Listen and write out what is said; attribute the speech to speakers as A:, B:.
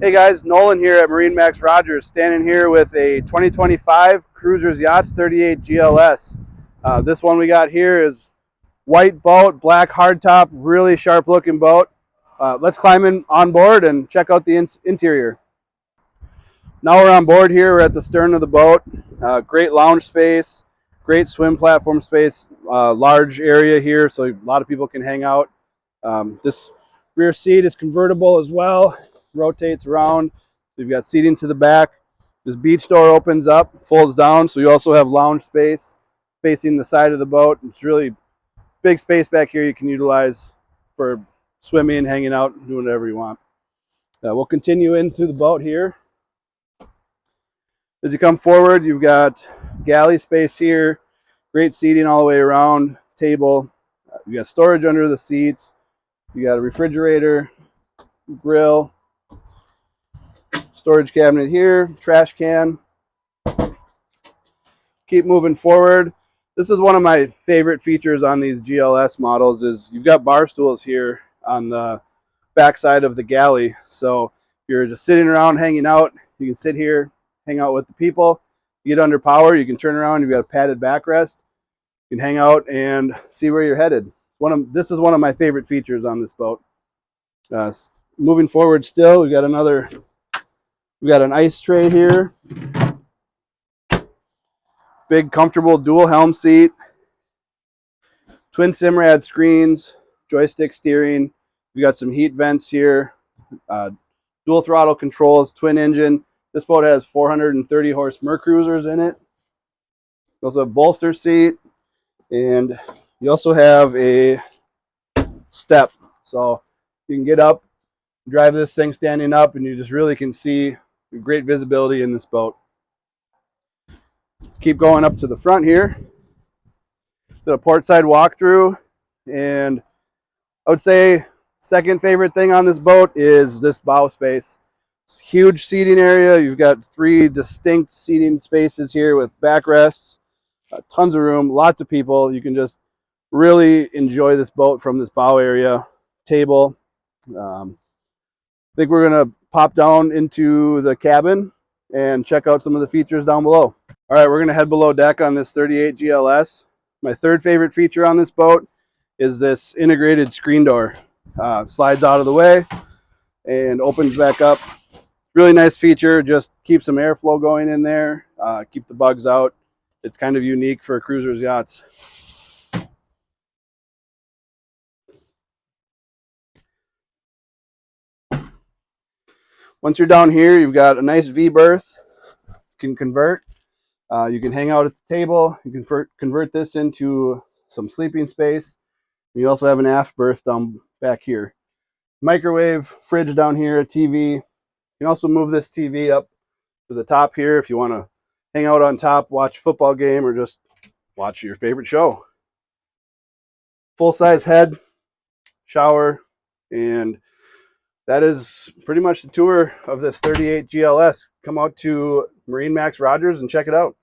A: Hey guys, Nolan here at MarineMax Rogers, standing here with a 2025 Cruisers Yachts 38 GLS. This one we got here is white boat, black hardtop, really sharp looking boat. Let's climb in on board and check out the interior. Now we're on board here, we're at the stern of the boat. Great lounge space, great swim platform space, large area here so a lot of people can hang out. This rear seat is convertible as well, rotates around. You've got seating to the back. This beach door opens up, folds down, so you also have lounge space facing the side of the boat. It's really big space back here you can utilize for swimming, hanging out, doing whatever you want. We'll continue into the boat here. As you come forward, you've got galley space here, great seating all the way around, table. You got storage under the seats. You got a refrigerator, grill, storage cabinet here, trash can. Keep moving forward. This is one of my favorite features on these GLS models is you've got bar stools here on the back side of the galley. So if you're just sitting around hanging out, you can sit here, hang out with the people. You get under power, you can turn around, you've got a padded backrest. You can hang out and see where you're headed. This is one of my favorite features on this boat. Moving forward still, we got an ice tray here. Big comfortable dual helm seat. Twin Simrad screens, joystick steering. We got some heat vents here. Dual throttle controls, twin engine. This boat has 430 horse Mercruisers in it. You also have a bolster seat, and you also have a step. So you can get up, drive this thing standing up, and you just really can see great visibility in this boat. Keep going up to the front here. So a port side walkthrough, and I would say second favorite thing on this boat is this bow space. It's huge seating area. You've got 3 distinct seating spaces here with backrests, tons of room, lots of people. You can just really enjoy this boat from this bow area. Table. I think we're gonna pop down into the cabin and check out some of the features down below. All right, we're gonna head below deck on this 38 GLS. My third favorite feature on this boat is this integrated screen door. Slides out of the way and opens back up. Really nice feature, just keep some airflow going in there, keep the bugs out. It's kind of unique for Cruisers Yachts. Once you're down here, you've got a nice V berth. You can convert. You can hang out at the table. You can convert this into some sleeping space. You also have an aft berth down back here. Microwave, fridge down here, a TV. You can also move this TV up to the top here if you want to hang out on top, watch a football game, or just watch your favorite show. Full-size head, shower, and that is pretty much the tour of this 38 GLS. Come out to MarineMax Rogers and check it out.